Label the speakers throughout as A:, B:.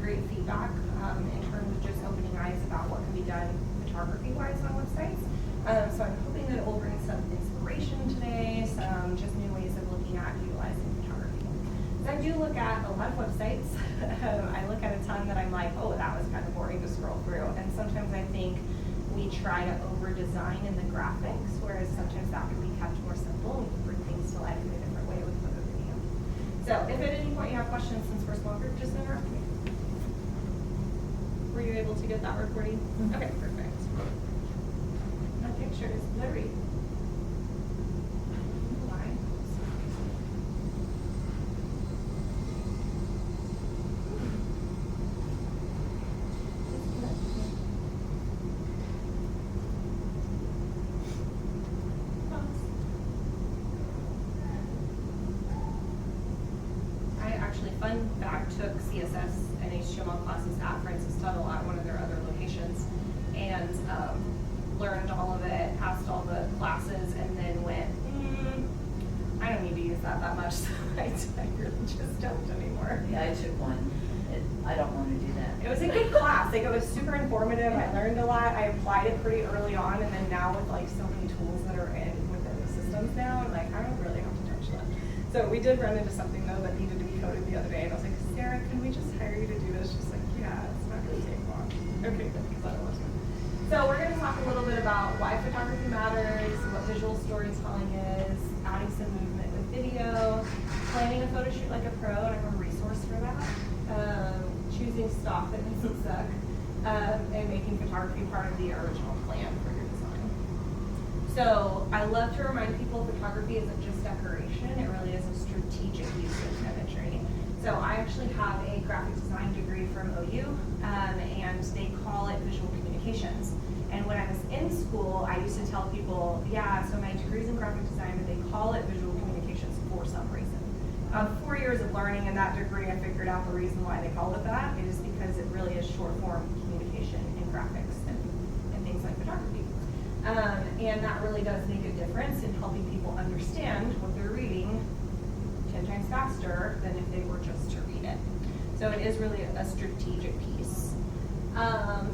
A: great feedback in terms of just opening eyes about what can be done photography-wise on websites. So I'm hoping that it will bring some inspiration today, some just new ways of looking at utilizing photography. I do look at a lot of websites. I look at a ton that I'm like, oh, that was kind of boring to scroll through. And sometimes I think we try to over-design in the graphics, whereas sometimes that can be kept more simple and we can bring things to life in a different way with photo video. So if at any point you have questions, since we're a small group, just interrupt me. Were you able to get that recording? Mm-hmm. Okay, perfect. My picture is blurry. Why? I actually, fun fact, took CSS and HTML classes at Francis Tuttle at one of their other locations, and learned all of it, passed all the classes, and then went, I don't need to use that much, so I really just don't anymore.
B: Yeah, I took one. I don't want to do that.
A: It was a good class. Like, it was super informative. I learned a lot. I applied it pretty early on, and then now with like so many tools that are within the systems now, I'm like, I don't really have to touch that. So we did run into something though that needed to be coded the other day, and I was like, Sarah, can we just hire you to do this? She's like, yeah, it's not going to take long. Okay, good, because I don't want to. So we're going to talk a little bit about why photography matters, what visual storytelling is, adding some movement with video, planning a photo shoot like a pro, and I have a resource for that, choosing stock that doesn't suck, and making photography part of the original plan for your design. So I love to remind people photography isn't just decoration, it really is a strategic use of imagery. So I actually have a graphic design degree from OU, and they call it visual communications. And when I was in school, I used to tell people, yeah, so my degree's in graphic design, but they call it visual communications for some reason. 4 years of learning in that degree, I figured out the reason why they called it that. It is because it really is short form communication in graphics and things like photography. And that really does make a difference in helping people understand what they're reading 10 times faster than if they were just to read it. So it is really a strategic piece.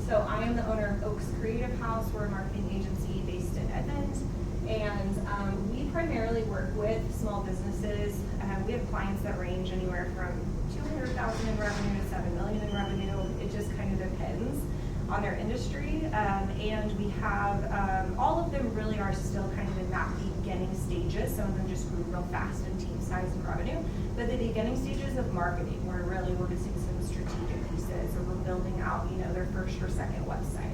A: So I am the owner of Oaks Creative House. We're a marketing agency based in Edmond, and we primarily work with small businesses. We have clients that range anywhere from $200,000 in revenue to $7 million in revenue. It just kind of depends on their industry, and we have all of them really are still kind of in that beginning stages. Some of them just grew real fast in team size and revenue, but the beginning stages of marketing where really we're using some strategic pieces, or we're building out, their first or second website.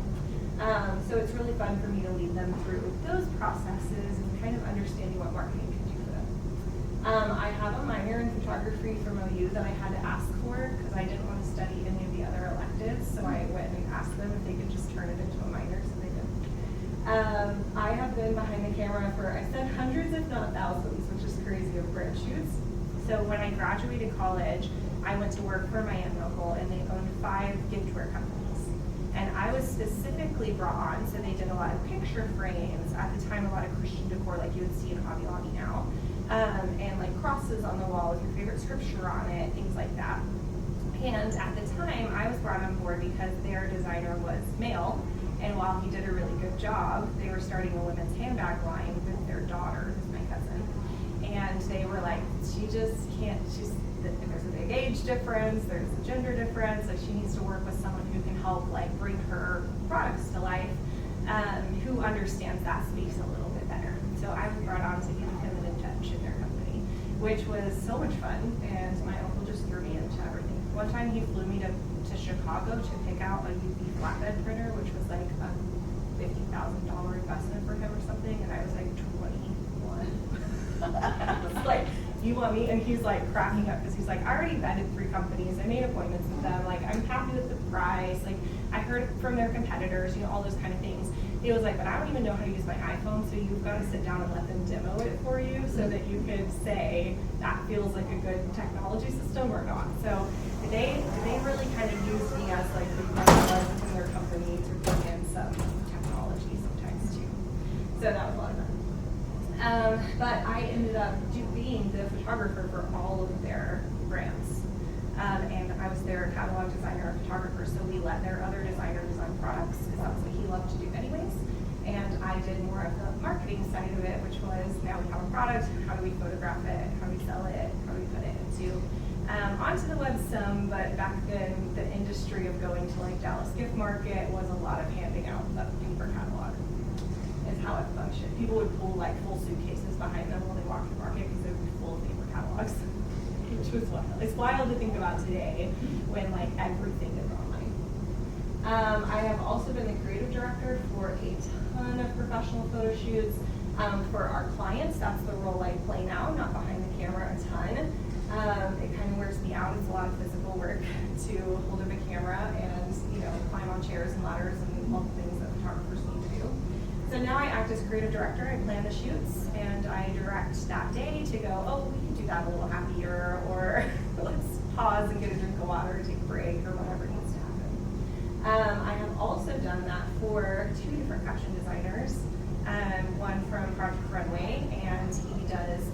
A: So it's really fun for me to lead them through those processes and kind of understanding what marketing can do for them. I have a minor in photography from OU that I had to ask for because I didn't want to study any of the other electives, so I went and asked them if they could just turn it into a minor, so they did. I have been behind the camera for, I said hundreds if not thousands, which is crazy, of brand shoots. So when I graduated college, I went to work for my aunt and uncle, and they owned 5 giftware companies. And I was specifically brought on, so they did a lot of picture frames, at the time a lot of Christian decor like you would see in Hobby Lobby now, and like crosses on the wall with your favorite scripture on it, things like that. And at the time, I was brought on board because their designer was male, and while he did a really good job, they were starting a women's handbag line with their daughter, who's my cousin. And they were like, she just can't, there's a big age difference, there's a gender difference, so she needs to work with someone who can help like bring her products to life, who understands that space a little bit better. So I was brought on to be the feminine touch in their company, which was so much fun, and my uncle just threw me into everything. One time he flew me to Chicago to pick out a UV flatbed printer, which was like a $50,000 investment for him or something, and I was like 21. I was like, you want me? And he's like cracking up because he's like, I already vetted 3 companies. I made appointments with them. Like, I'm happy with the price. Like, I heard from their competitors, all those kind of things. He was like, but I don't even know how to use my iPhone, so you've got to sit down and let them demo it for you so that you could say that feels like a good technology system or not. So they really kind of used me as like the young in their company to bring in some technology sometimes too. So that was a lot of fun. But I ended up being the photographer for all of their brands. And I was their catalog designer and photographer, so we let their other designer design products, because that's what he loved to do anyways. And I did more of the marketing side of it, which was, now we have a product, how do we photograph it, how do we sell it, how do we put it into onto the web some, but back then the industry of going to like Dallas Gift Market was a lot of handing out a paper catalog, is how it functioned. People would pull like full suitcases behind them while they walked the market because they would be full of paper catalogs, which was wild. It's wild to think about today when like everything is online. I have also been the creative director for a ton of professional photo shoots for our clients. That's the role I play now, not behind the camera a ton. It kind of wears me out. It's a lot of physical work to hold up a camera and, you know, climb on chairs and ladders and all the things that photographers need to do. So now I act as creative director. I plan the shoots and I direct that day to go, oh, we can do that a little happier, or let's pause and get a drink of water, take a break, or whatever needs to happen. I have also done that for 2 different fashion designers. One from Project Runway, and he does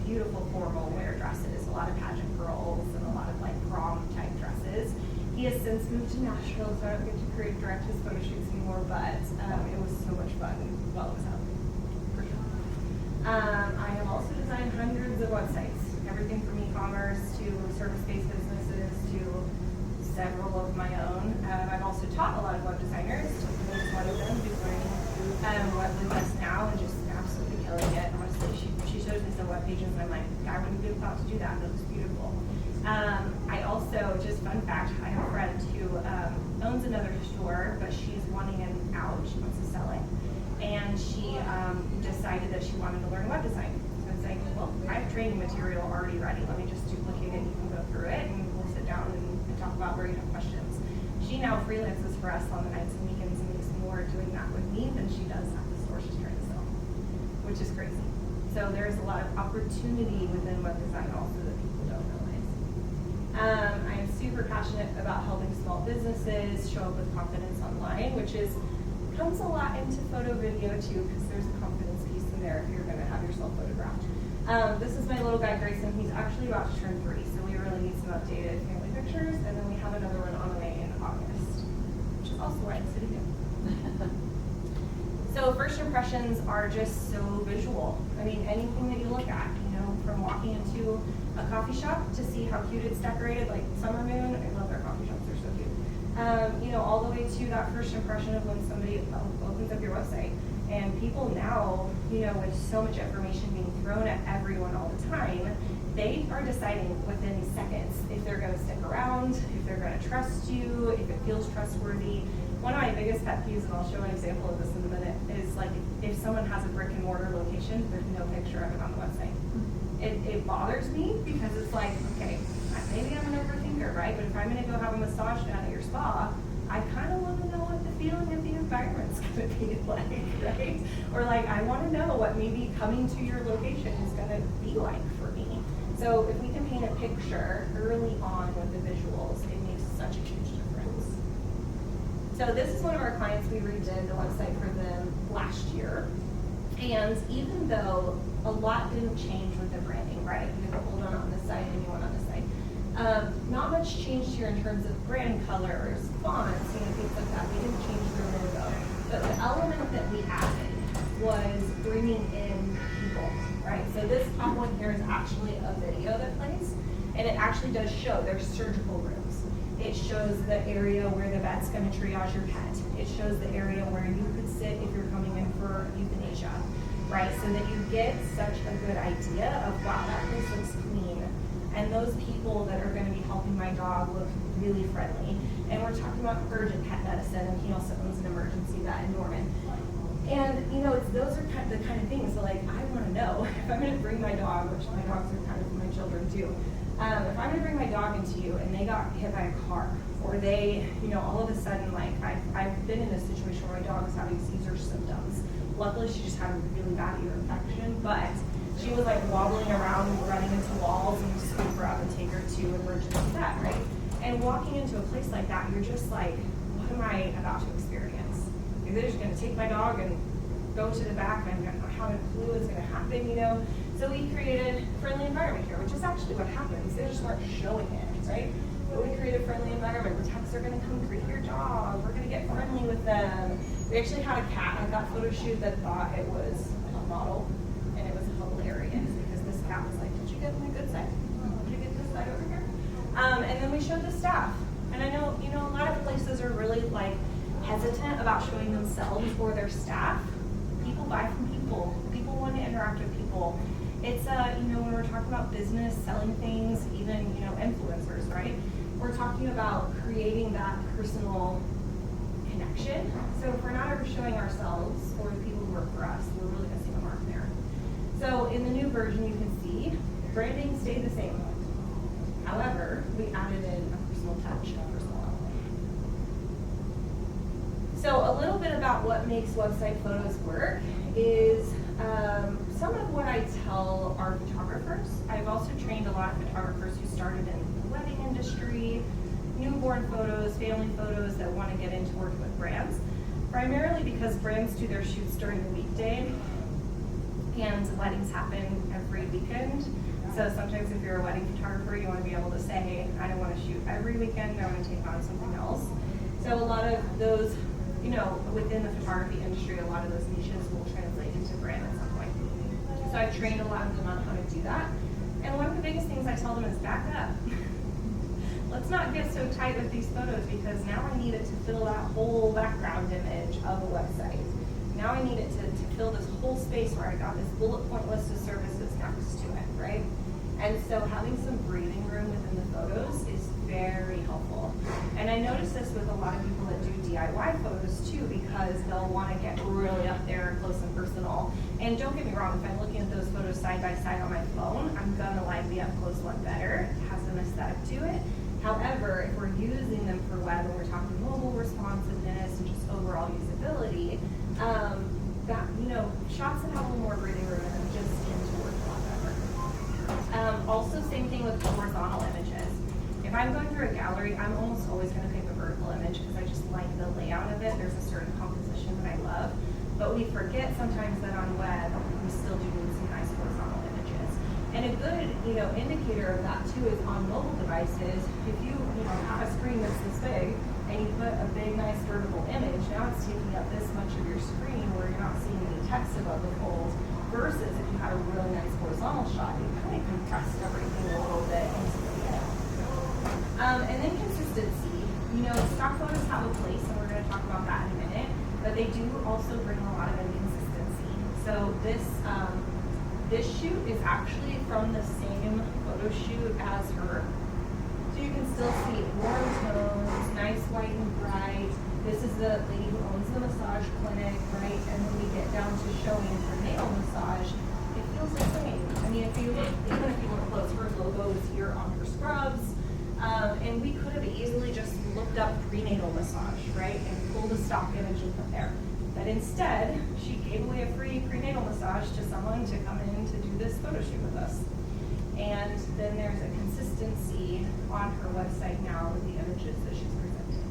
A: beautiful formal wear dresses, a lot of pageant girls and a lot of like prom type dresses. He has since moved to Nashville, so I don't get to create direct his photo shoots anymore, but it was so much fun while it was out. For sure. I have also designed hundreds of websites, everything from e-commerce to service-based businesses to several of my own. I've also taught a lot of web designers. Tiffany is one of them who's learning web business now and just absolutely killing it. Honestly, she shows me some web pages and I'm like, I wouldn't have thought to do that. That looks beautiful. I also, just fun fact, I have a friend who owns another store, but she's wanting an out. She wants to sell it. And she decided that she wanted to learn web design. So I was like, well, I have training material already ready. Let me just duplicate it. You can go through it and we'll sit down and talk about where you have questions. She now freelances for us on the nights and weekends and makes more doing that with me than she does at the store she's trying to sell, which is crazy. So there's a lot of opportunity within web design also that people don't realize. I am super passionate about helping small businesses show up with confidence online, which comes a lot into photo video too, because there's a confidence piece in there if you're going to have yourself photographed. This is my little guy Grayson. He's actually about to turn 3, so we really need some updated family pictures, and then we have another one on the way in August, which is also why I'm sitting here. So first impressions are just so visual. I mean, anything that you look at, you know, from walking into a coffee shop to see how cute it's decorated, like Summer Moon. I love their coffee shops, they're so cute. You know, all the way to that first impression of when somebody opens up your website. And people now, you know, with so much information being thrown at everyone all the time, they are deciding within seconds if they're going to stick around, if they're going to trust you, if it feels trustworthy. One of my biggest pet peeves, and I'll show an example of this in a minute, is like if someone has a brick and mortar location, there's no picture of it on the website. It bothers me because it's like, okay, maybe I'm an overthinker, right? But if I'm going to go have a massage down at your spa, I kind of want to know what the feeling of the environment's going to be like, right? Or like, I want to know what maybe coming to your location is going to be like for me. So if we can paint a picture early on with the visuals, it makes such a huge difference. So this is one of our clients. We redid the website for them last year. And even though a lot didn't change with the branding, right? We have the old one on this side and the new one on this side. Not much changed here in terms of brand colors, fonts, you know, things like that. We didn't change the logo. But the element that we added was bringing in people, right? So this top one here is actually a video that plays, and it actually does show there's surgical rooms. It shows the area where the vet's going to triage your pet. It shows the area where you could sit if you're coming in for euthanasia, right? So that you get such a good idea of, wow, that place looks clean. And those people that are going to be helping my dog look really friendly. And we're talking about urgent pet medicine, and he also owns an emergency vet in Norman. And, you know, those are the kind of things that, like, I want to know if I'm going to bring my dog, which my dogs are kind of my children too. If I'm going to bring my dog into you and they got hit by a car, or they, you know, all of a sudden, like, I've been in a situation where my dog was having seizure symptoms. Luckily, she just had a really bad ear infection, but she was like wobbling around and running into walls, and you scoop her up and take her to emergency vet, right? And walking into a place like that, you're just like, what am I about to experience? Is they just going to take my dog and go to the back, and I don't have a clue what's going to happen, you know? So we created a friendly environment here, which is actually what happens. They just weren't showing it, right? But we created a friendly environment because they're gonna come greet your dog. We're gonna get friendly with them. We actually had a cat at that photo shoot that thought it was a model, and it was hilarious because this cat was like, did you get my good side? Did you get this side over here? And then we showed the staff. And I know, you know, a lot of places are really like hesitant about showing themselves or their staff. People buy from people. People want to interact with people. It's, you know, when we're talking about business, selling things, even, you know, influencers, right? We're talking about creating that personal connection. So if we're not ever showing ourselves or the people who work for us, we're really missing a mark there. So in the new version, you can see branding stayed the same. However, we added in a personal touch, a personal element. So a little bit about what makes website photos work is some of what I tell our photographers. I've also trained a lot of photographers who started in the wedding industry, newborn photos, family photos that want to get into working with brands, primarily because brands do their shoots during the weekday and weddings happen every weekend. So sometimes if you're a wedding photographer, you want to be able to say, I don't want to shoot every weekend, I want to take on something else. So a lot of those, you know, within the photography industry, a lot of those niches will translate into brand at some point. So I've trained a lot of them on how to do that. And one of the biggest things I tell them is back up. Let's not get so tight with these photos because now I need it to fill that whole background image of a website. Now I need it to fill this whole space where I got this bullet point list of services next to it, right? And so having some breathing room within the photos is very helpful. And I notice this with a lot of people that do DIY photos too, because they'll want to get really up there close and personal. And don't get me wrong, if I'm looking at those photos side by side on my phone, I'm gonna like the up close one better. It has an aesthetic to it. However, if we're using them for web and we're talking mobile responsiveness and just overall usability, that, you know, shots that have a little more breathing room in them just tend to work a lot better. Also, same thing with horizontal images. If I'm going through a gallery, I'm almost always going to pick a vertical image because I just like the layout of it. There's a certain composition that I love. But we forget sometimes that on web, we still do need some nice horizontal images. And a good, you know, indicator of that too is on mobile devices. If you know, have a screen that's this big and you put a big, nice vertical image, now it's taking up this much of your screen where you're not seeing any text above the fold. Versus if you had a really nice horizontal shot, you kind of compressed everything a little bit into the video. And then consistency. You know, stock photos have a place, and we're going to talk about that in a minute, but they do also bring a lot of inconsistency. So this shoot is actually from the same photo shoot as her. So you can still see warm tones, nice white and bright. This is the lady who owns the massage clinic, right? And when we get down to showing prenatal massage, it feels the same. I mean, if you look, even if you look close, her logo is here on her scrubs. And we could have easily just looked up prenatal massage, right? And pulled a stock image and put there. But instead, she gave away a free prenatal massage to someone to come in to do this photo shoot with us. And then there's a consistency on her website now with the images that she's presenting.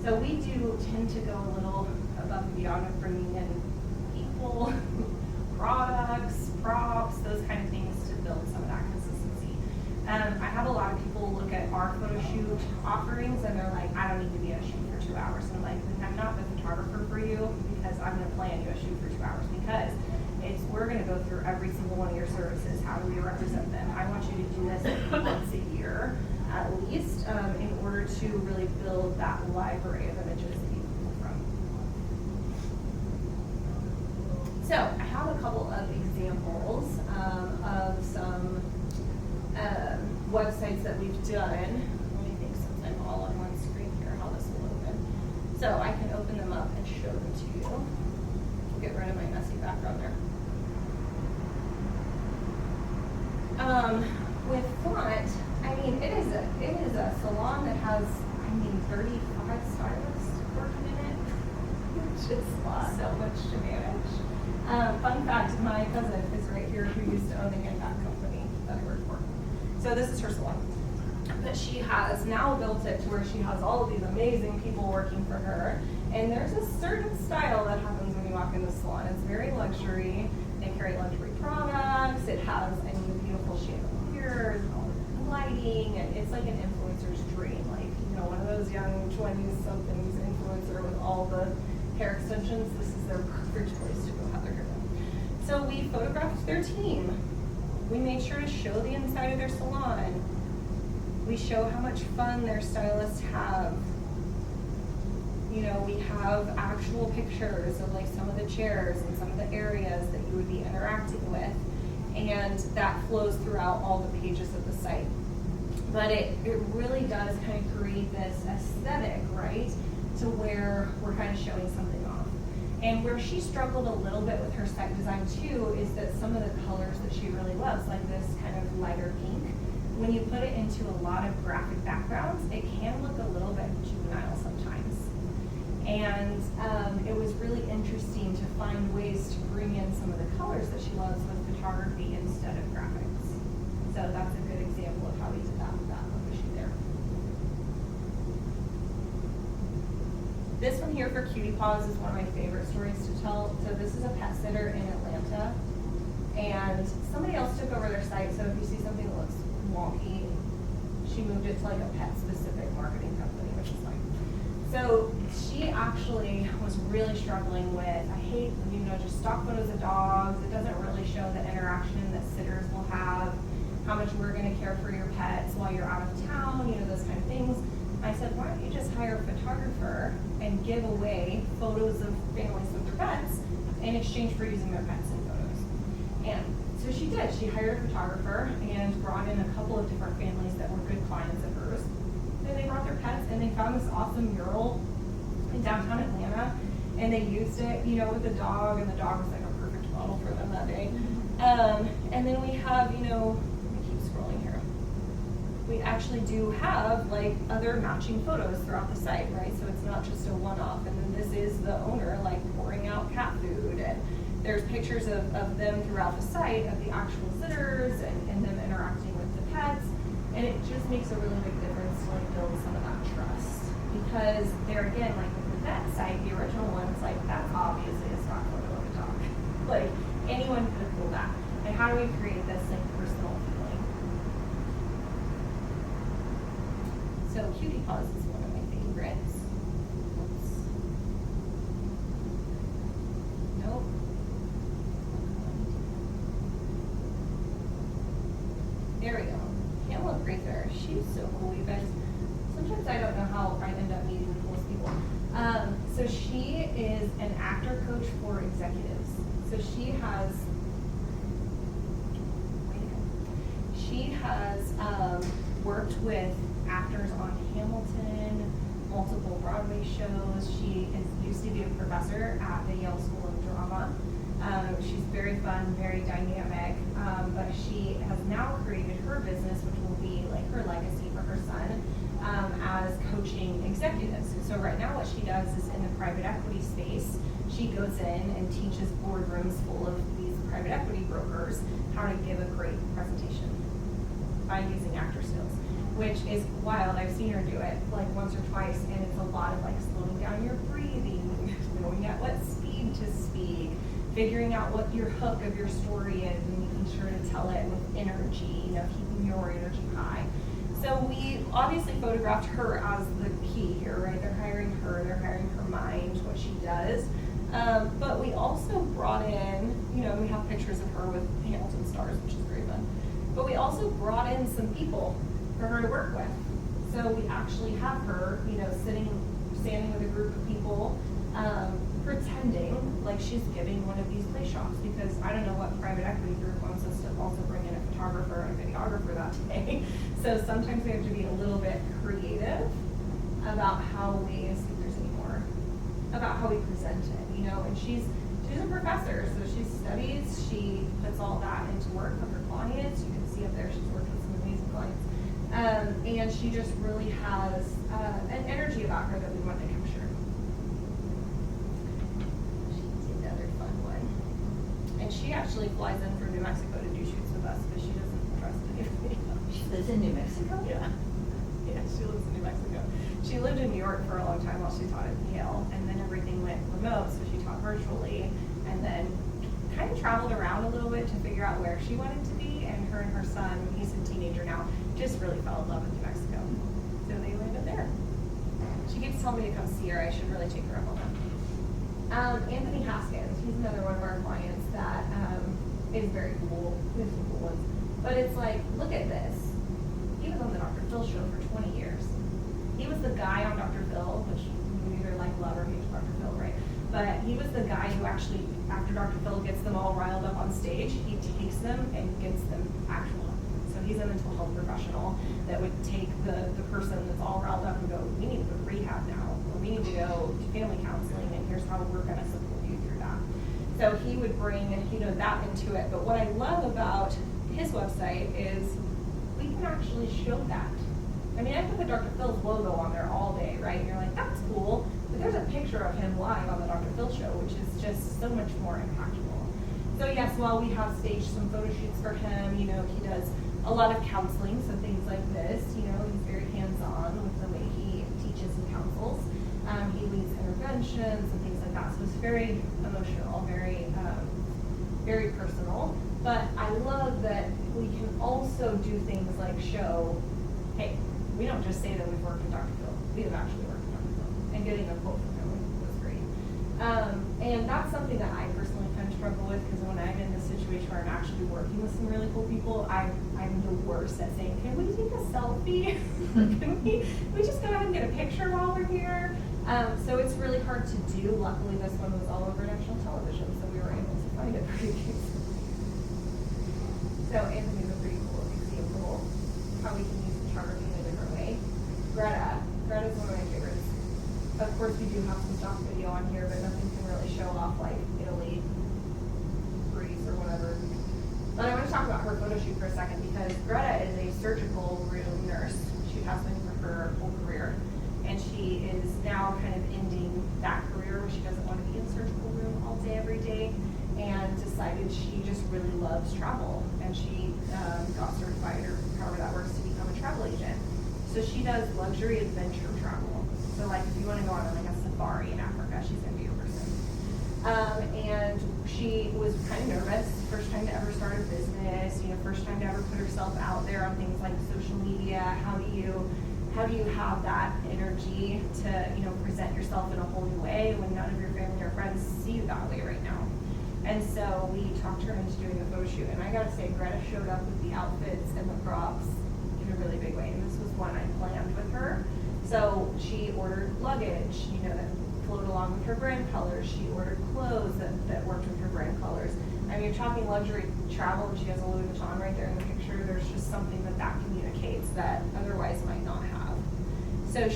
A: So we do tend to go a little above and beyond of bringing in people, products, props, those kind of things to build some of that consistency. I have a lot of people look at our photo shoot offerings and they're like, I don't need to be at a shoot for 2 hours. And I'm like, I'm not the photographer for you because I'm going to plan you a shoot for 2 hours because we're going to go through every single one of your services. How do we represent them? I want you to do this once a year at least in order to really build that library of images that you can pull from. So I have a couple of examples of some websites that we've done. Let me think since I'm all on one screen here how this will open. So I can open them up and show them to you. We'll get rid of my messy background there. With font, I mean, it is a salon that has, 35 stylists working in it, which is so much to manage. Fun fact, my cousin is right here who used to own the handbag company that I worked for. So this is her salon. But she has now built it to where she has all of these amazing people working for her. And there's a certain style that happens when you walk in the salon. It's very luxury. They carry luxury products. It has, the beautiful chandeliers and all the lighting. And it's like an influencer's dream. Like, one of those young 20-somethings influencer with all the hair extensions, this is their perfect place to go have their hair done. So we photographed their team. We made sure to show the inside of their salon. We show how much fun their stylists have. You know, we have actual pictures of like some of the chairs and some of the areas that you would be interacting with. And that flows throughout all the pages of the site. But it really does kind of create this aesthetic, right? To where we're kind of showing something off. And where she struggled a little bit with her site design too is that some of the colors that she really loves, like this kind of lighter pink, when you put it into a lot of graphic backgrounds, it can look a little bit juvenile sometimes. And it was really interesting to find ways to bring in some of the colors that she loves with photography instead of graphics. So that's a good example of how we did that with that photo shoot there. This one here for Cutie Paws is one of my favorite stories to tell. So this is a pet sitter in Atlanta. And somebody else took over their site, so if you see something that looks wonky, she moved it to like a pet-specific marketing company, which is fine. So she actually was really struggling with, I hate, you know, just stock photos of dogs. It doesn't really show the interaction that sitters will have, how much we're gonna care for your pets while you're out of town, you know, those kind of things. I said, why don't you just hire a photographer and give away photos of families with their pets in exchange for using their pets in photos? And so she did. She hired a photographer and brought in a couple of different families that were good clients of hers. And they brought their pets and they found this awesome mural in downtown Atlanta, and they used it, you know, with the dog, and the dog was like a perfect model for them that day. And then we have, you know, let me keep scrolling here. We actually do have like other matching photos throughout the site, right? So it's not just a one-off. And then this is the owner like pouring out cat food, and there's pictures of them throughout the site of the actual sitters and them interacting with the pets. And it just makes a really big difference to like build some of that trust. Because there again, like with the vet site, the original one, it's like, that's obviously a stock photo of a dog. Like anyone could have pulled that. And how do we create this like personal feeling? So Cutie Paws is one of my favorites. Oops. Nope. There we go. Can't look right there. She's so cool, you guys. Sometimes I don't know how I end up meeting the coolest people. So she is an actor coach for executives. So she has worked with actors on Hamilton, multiple Broadway shows. She used to be a professor at the Yale School of Drama. She's very fun, very dynamic, but she has now created her business, which will be like her legacy for her son, as coaching executives. So right now what she does is in the private equity space, she goes in and teaches boardrooms full of these private equity brokers how to give a great presentation by using actor skills, which is wild. I've seen her do it like once or twice, and it's a lot of like slowing down your breathing, knowing at what speed to speak, figuring out what your hook of your story is, and making sure to tell it with energy, you know, keeping your energy high. So we obviously photographed her as the key here, right? They're hiring her mind, what she does. But we also brought in, you know, we have pictures of her with Hamilton stars, which is very fun. But we also brought in some people for her to work with. So we actually have her, you know, standing with a group of people, pretending like she's giving one of these play shops, because I don't know what private equity group wants us to also bring in a photographer and a videographer that day. So sometimes we have to be a little bit creative about how we, see if there's any more, about how we present it, you know. And she's a professor, so she studies, she puts all that into work with her clients. You can see up there she's worked with some amazing clients. And she just really has an energy about her that we want to capture. She's another fun one. And she actually flies in from New Mexico to do shoots with us because she doesn't trust anybody else.
B: She lives in New Mexico?
A: Yeah. Yeah, she lives in New Mexico. She lived in New York for a long time while she taught at Yale, and then everything went remote, so she taught virtually, and then kind of traveled around a little bit to figure out where she wanted to be, and her son, he's a teenager now, just really fell in love with New Mexico. So they landed there. telling me to come see her. I should really take her up on that. Anthony Haskins, he's another one of our clients that is very cool. We have some cool ones. But it's like, look at this. He was on the Dr. Phil show for 20 years. He was the guy on Dr. Phil, which you either like love or hate Dr. Phil, right? But he was the guy who actually, after Dr. Phil gets them all riled up on stage, he takes them and gets them actual. So he's a mental health professional that would take the person that's all riled up and go, we need to go to rehab now, or we need to go to family counseling, and here's how we're going to support you through that. So he would bring, that into it. But what I love about his website is we can actually show that. I mean, I put the Dr. Phil's logo on there all day, right? And you're like, that's cool. But there's a picture of him live on the Dr. Phil show, which is just so much more impactful. So yes, while we have staged some photo shoots for him, he does a lot of counseling, so things like this, he's very hands-on with the way he teaches and counsels. He leads interventions and things like that. So it's very emotional, very, very personal. But I love that we can also do things like show, hey, we don't just say that we've worked with Dr. Phil. We have actually worked with Dr. Phil. And getting a quote from him was great. And that's something that I personally kind of struggle with, because when I'm in this situation where I'm actually working with some really cool people, I'm the worst at saying, can we take a selfie? Can we just go ahead and get a picture while we're here? So it's really hard to do. Luckily, this one was all over national television, so we were able to find it pretty easily. So Anthony's a pretty cool example of how we can use photography in a different way. Greta's one of my favorites. Of course, we do have some stock video on here, but nothing can really show off like Italy, Greece, or whatever. But I want to talk about her photo shoot for a second, because Greta is a surgical room nurse. She has been for her whole career. And she is now kind of ending that career where she doesn't want to be in the surgical room all day, every day, and decided she just really loves travel. And she got certified, or however that works, to become a travel agent. So she does luxury adventure travel. So like if you want to go on like a safari in Africa, she's going to be your person. And she was kind of nervous, first time to ever start a business, first time to ever put herself out there on things like social media. How do you have that energy to, present yourself in a whole new way when none of your family or friends see you that way right now? And so we talked her into doing a photo shoot. And I gotta say, Greta showed up with the outfits and the props in a really big way. And this was one I planned with her. So she ordered luggage, that flowed along with her brand colors. She ordered clothes that worked with her brand colors. I mean, you're talking luxury travel, and she has a Louis Vuitton right there in the picture. There's just something that communicates that otherwise might not have. So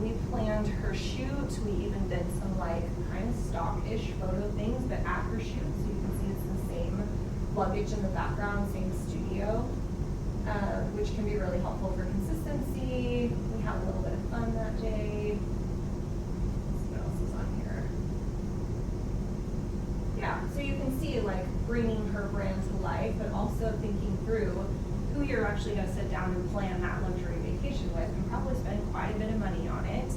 A: we planned her shoot. We even did some kind of stock-ish photo things, but at her shoot, so you can see it's the same luggage in the background, same studio, which can be really helpful for consistency. We had a little bit of fun that day. What else is on here? Yeah, so you can see bringing her brand to life, but also thinking through who you're actually going to sit down and plan that luxury vacation with, and probably spend quite a bit of money on it.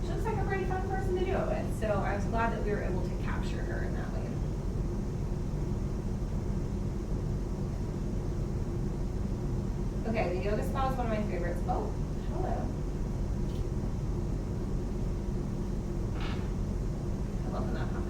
A: She looks like a pretty fun person to do it with, so I was glad that we were able to capture her in that way. Okay, the yoga spa is one of my favorites. Oh, hello. I love when that happens.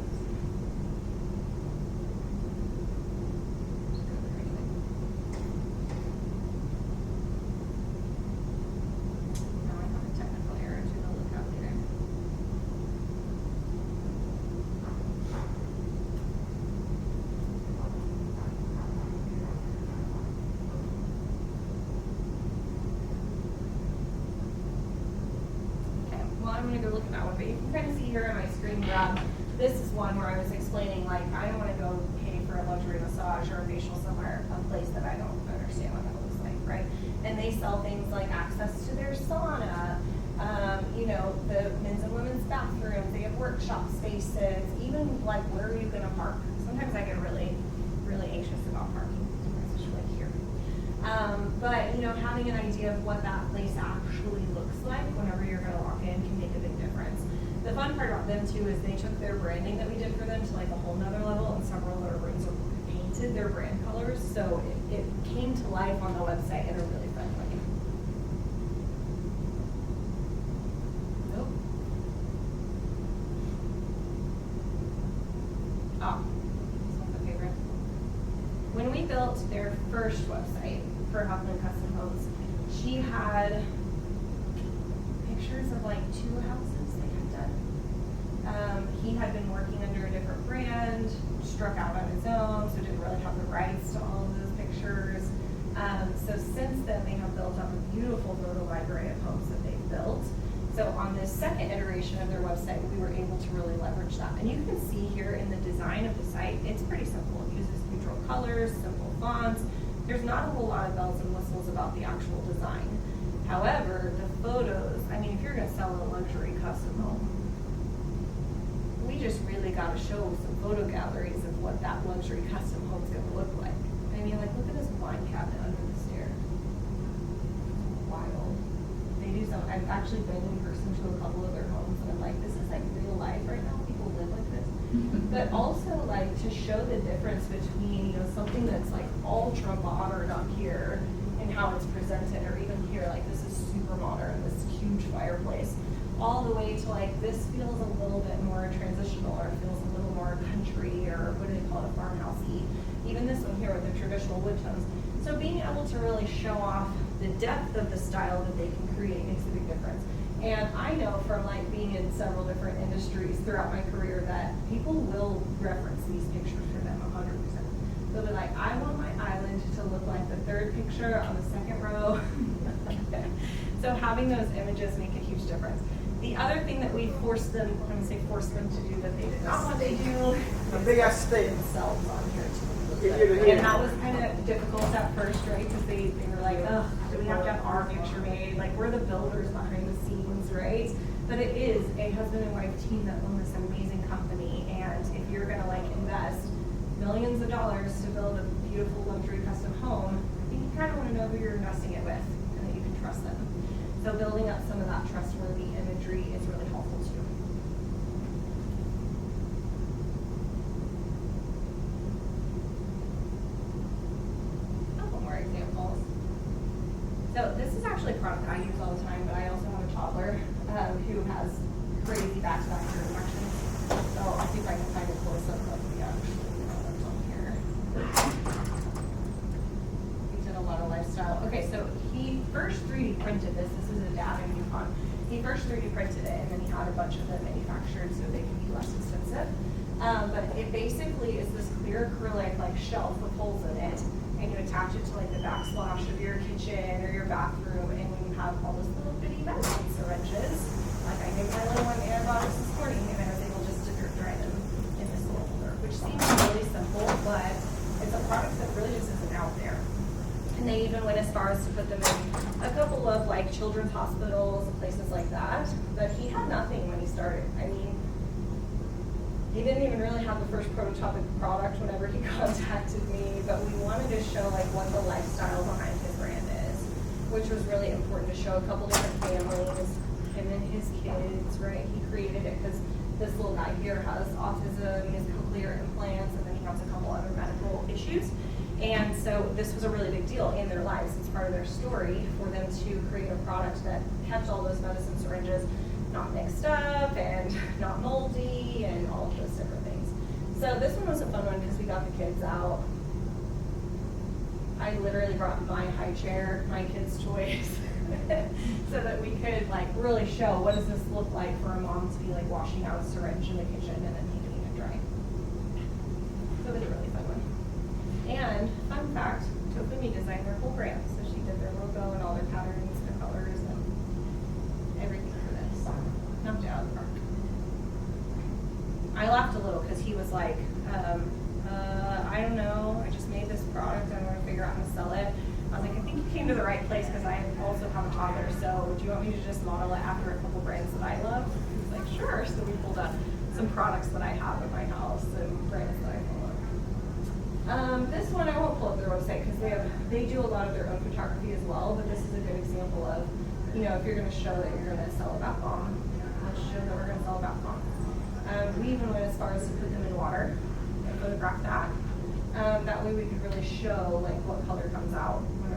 A: I'm going to go look at that one, but you can kind of see here on my screen grab, this is one where I was explaining, I don't want to go pay for a luxury massage or a facial somewhere, a place that I don't understand what that looks like, right? And they sell things like access to their sauna, the men's and women's bathrooms, they have workshop spaces, even where are you going to park? Sometimes I get really, really anxious about parking, especially here. But having an idea of what that place actually looks like whenever you're going to walk in can make a big difference. The fun part about them too is they took their branding that we did for them to a whole nother level, and several of their rooms were painted their brand colors, so it came to life on the website in a really fun way. built their first website for Huffman Custom Homes, she had pictures of like 2 houses they had done. He had been working under a different brand, struck out on his own, so didn't really have the rights to all of those pictures. So since then, they have built up a beautiful photo library of homes that they've built. So on this second iteration of their website, we were able to really leverage that. And you can see here in the design of the site, it's pretty simple. It uses neutral colors, simple fonts. There's not a whole lot of bells and whistles about the actual design. However, the photos, I mean, if you're gonna sell a luxury custom home, we just really gotta show some photo galleries of what that luxury custom home's gonna look like. I mean, like, look at this wine cabinet under the stairs. Wild. They do some, I've actually been in person to a couple of their homes, and I'm like, this is like real life right now. People live like this. But also, like, to show the difference between, you know, something that's like ultra modern up here and how it's presented, or even here, like, this is super modern, this huge fireplace, all the way to like, this feels a little bit more transitional, or it feels a little more country, or what do they call it, farmhousey. Even this one here with the traditional wood tones. So being able to really show off the depth of the style that they can create makes a big difference. And I know from like being in several different industries throughout my career that people will reference these pictures for them 100%. They'll be like, I want my island to look like the third picture on the second row. So having those images make a huge difference. The other thing that we forced them, I'm going to say forced them to do that they did not want to do,
C: A big ass state.
A: themselves on here too.
C: Yeah.
A: And that was kind of difficult at first, right? Because they were like, ugh, do we have to have our picture made? Like, we're the builders behind the scenes, right? But it is a husband and wife team that own this amazing company. And if you're going to like invest millions of dollars to build a beautiful luxury custom home, I think you kind of want to know who you're investing it with and that you can trust them. So building up some of that trustworthy imagery is really helpful too. Couple more examples. So this is actually a product I use all the time, but I also have a toddler who has crazy back-to-back ear infections. So I'll see if I can find a close-up of the actual product on here. He did a lot of lifestyle. Okay, so he first 3D printed this. This is a dad in Yukon. He first 3D printed it, and then he had a bunch of them manufactured so they can be less expensive. But it basically is this clear acrylic like shelf with holes in it, and you attach it to like the backsplash of your kitchen or your bathroom, and when you have all those little bitty medicine syringes, like I gave my little one antibiotics this morning, and I was able just to drip dry them in this little holder, which seems really simple, but it's a product that really just isn't out there. And they even went as far as to put them in a couple of like children's hospitals and places like that. But he had nothing when he started. I mean, he didn't even really have the first prototypic product whenever he contacted me, but we wanted to show like what the lifestyle behind his brand is, which was really important to show a couple different families, him and his kids, right? He created it because this little guy here has autism, he has cochlear implants, and then he has a couple other medical issues. And so this was a really big deal in their lives. It's part of their story for them to create a product that kept all those medicine syringes not mixed up and not moldy and all of those different things. So this one was a fun one because we got the kids out. I literally brought my high chair, my kids' toys, so that we could like really show what does this look like for a mom to be like washing out a syringe in the kitchen and then keeping it dry. So it was a really fun one. And fun fact, Tofumi designed their whole brand. So she did their logo and all their patterns, their colors, and everything for this. Knocked it out of the park. I laughed a little because he was like, I don't know, I just made this product, I'm gonna figure out how to sell it. I was like, I think you came to the right place because I also have a toddler, so do you want me to just model it after a couple brands that I love? He was like, sure. So we pulled up some products that I have in my house and brands that I follow. This one I won't pull up their website because they do a lot of their own photography as well, but this is a good example of, you know, if you're going to show that you're going to sell a bath bomb, let's show that we're going to sell a bath bomb. We even went as far as to put them in water and photograph that. That way we could really show like what color comes out when